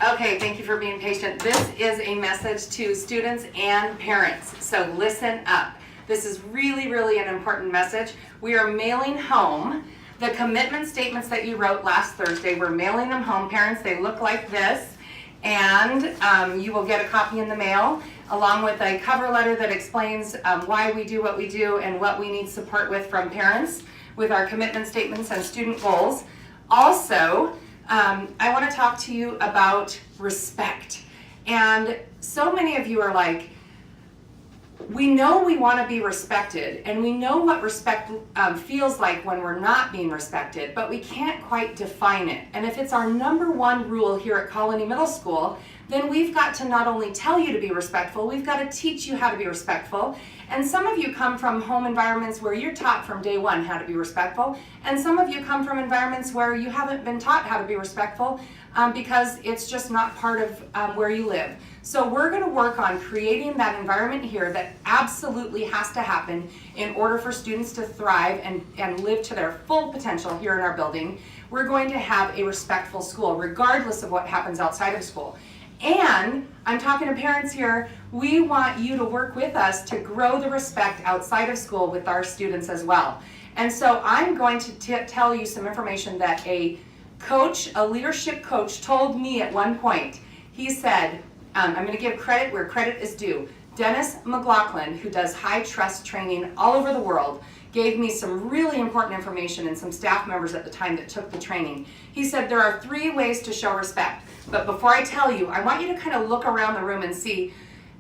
Okay, thank you for being patient. This is a message to students and parents, so listen up. This is really, really an important message. We are mailing home the commitment statements that you wrote last Thursday. We're mailing them home. Parents, they look like this, and you will get a copy in the mail along with a cover letter that explains why we do what we do and what we need support with from parents with our commitment statements and student goals. Also, I want to talk to you about respect. And so many of you are like, we know we want to be respected, and we know what respect feels like when we're not being respected, but we can't quite define it. And if it's our number one rule here at Colony Middle School, then we've got to not only tell you to be respectful, we've got to teach you how to be respectful. And some of you come from home environments where you're taught from day one how to be respectful, and some of you come from environments where you haven't been taught how to be respectful because it's just not part of where you live. So we're going to work on creating that environment here that absolutely has to happen in order for students to thrive and live to their full potential here in our building. We're going to have a respectful school, regardless of what happens outside of school. And I'm talking to parents here, we want you to work with us to grow the respect outside of school with our students as well. And so I'm going to tell you some information that a coach, a leadership coach, told me at one point. He said, I'm going to give credit where credit is due. Dennis McLaughlin, who does high trust training all over the world, gave me some really important information and some staff members at the time that took the training. He said there are 3 ways to show respect. But before I tell you, I want you to kind of look around the room and see,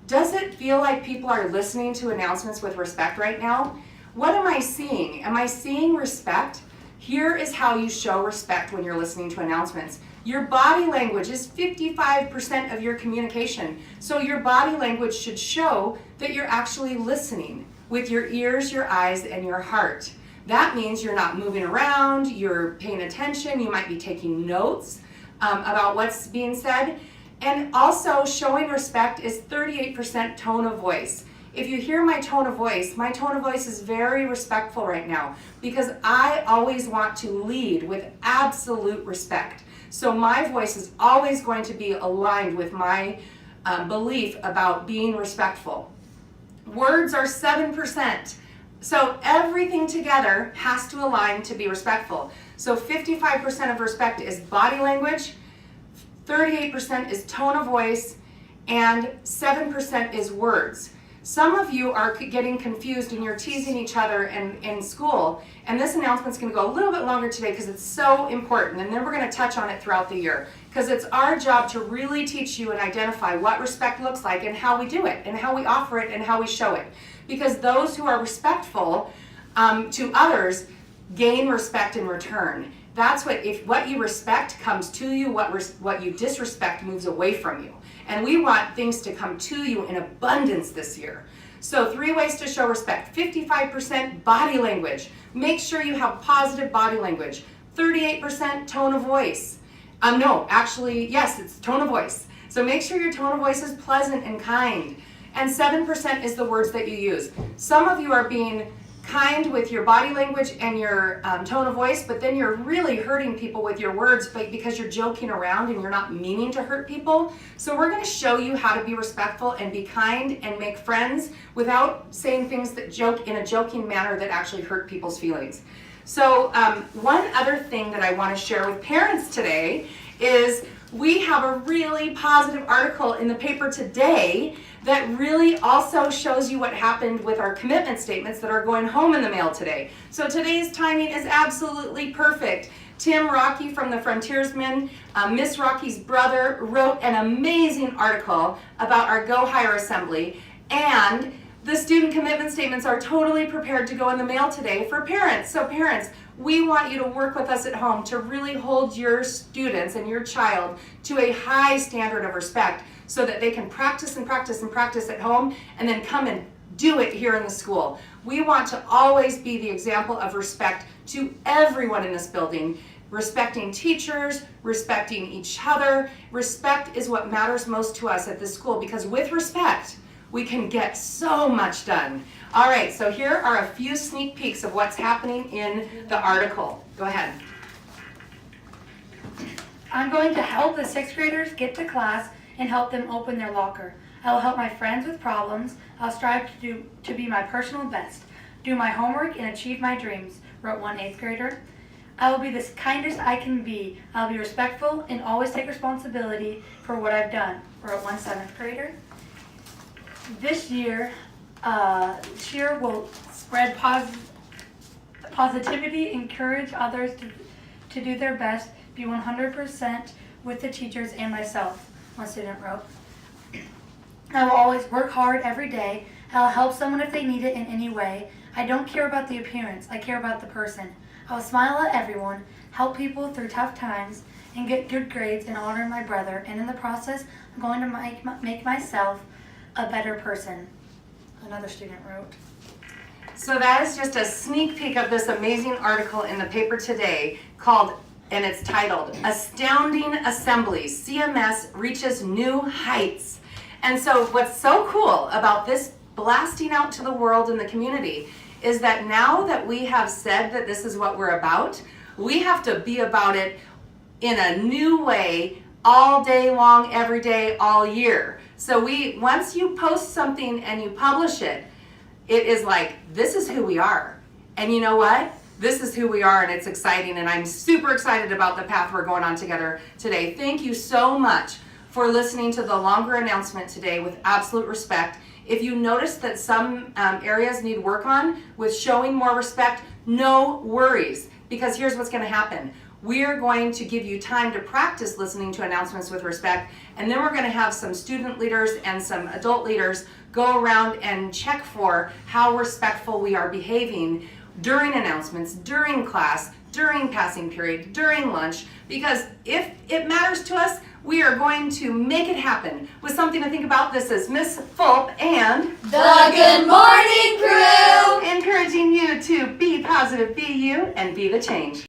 does it feel like people are listening to announcements with respect right now? What am I seeing? Am I seeing respect? Here is how you show respect when you're listening to announcements. Your body language is 55% of your communication. So your body language should show that you're actually listening with your ears, your eyes, and your heart. That means you're not moving around, you're paying attention, you might be taking notes about what's being said. And also showing respect is 38% tone of voice. If you hear my tone of voice is very respectful right now because I always want to lead with absolute respect. So my voice is always going to be aligned with my belief about being respectful. Words are 7%. So everything together has to align to be respectful. So 55% of respect is body language, 38% is tone of voice, and 7% is words. Some of you are getting confused and you're teasing each other in school, and this announcement's going to go a little bit longer today because it's so important, and then we're going to touch on it throughout the year because it's our job to really teach you and identify what respect looks like and how we do it and how we offer it and how we show it. Because those who are respectful to others gain respect in return. That's if what you respect comes to you, what you disrespect moves away from you. And we want things to come to you in abundance this year. So 3 ways to show respect. 55% body language. Make sure you have positive body language. 38% tone of voice. Yes, it's tone of voice. So make sure your tone of voice is pleasant and kind. And 7% is the words that you use. Some of you are being kind with your body language and your tone of voice, but then you're really hurting people with your words because you're joking around and you're not meaning to hurt people. So we're going to show you how to be respectful and be kind and make friends without saying things that joke in a joking manner that actually hurt people's feelings. So one other thing that I want to share with parents today is we have a really positive article in the paper today that really also shows you what happened with our commitment statements that are going home in the mail today. So today's timing is absolutely perfect. Tim Rocky from the Frontiersmen, Miss Rocky's brother, wrote an amazing article about our Go Higher Assembly, and the student commitment statements are totally prepared to go in the mail today for parents. So parents, we want you to work with us at home to really hold your students and your child to a high standard of respect so that they can practice and practice and practice at home and then come and do it here in the school. We want to always be the example of respect to everyone in this building, respecting teachers, respecting each other. Respect is what matters most to us at this school because with respect, we can get so much done. All right, so here are a few sneak peeks of what's happening in the article. Go ahead. I'm going to help the 6th graders get to class and help them open their locker. I will help my friends with problems. I'll strive to be my personal best, do my homework, and achieve my dreams, wrote one 8th grader. I will be the kindest I can be. I'll be respectful and always take responsibility for what I've done, wrote one 7th grader. This year, cheer will spread positivity, encourage others to do their best, be 100% with the teachers and myself, one student wrote. I will always work hard every day. I'll help someone if they need it in any way. I don't care about the appearance, I care about the person. I'll smile at everyone, help people through tough times, and get good grades and honor my brother, and in the process, I'm going to make myself a better person, another student wrote. So that is just a sneak peek of this amazing article in the paper today called, and it's titled, Astounding Assemblies, CMS Reaches New Heights. And so what's so cool about this blasting out to the world and the community is that now that we have said that this is what we're about, we have to be about it in a new way all day long, every day, all year. So once you post something and you publish it, it is like, this is who we are. And you know what? This is who we are, and it's exciting, and I'm super excited about the path we're going on together today. Thank you so much for listening to the longer announcement today with absolute respect. If you notice that some areas need work on with showing more respect, no worries, because here's what's going to happen. We're going to give you time to practice listening to announcements with respect, and then we're going to have some student leaders and some adult leaders go around and check for how respectful we are behaving during announcements, during class, during passing period, during lunch, because if it matters to us, we are going to make it happen. With something to think about, this is Miss Fulp and the Good Morning Crew! Encouraging you to be positive, be you, and be the change.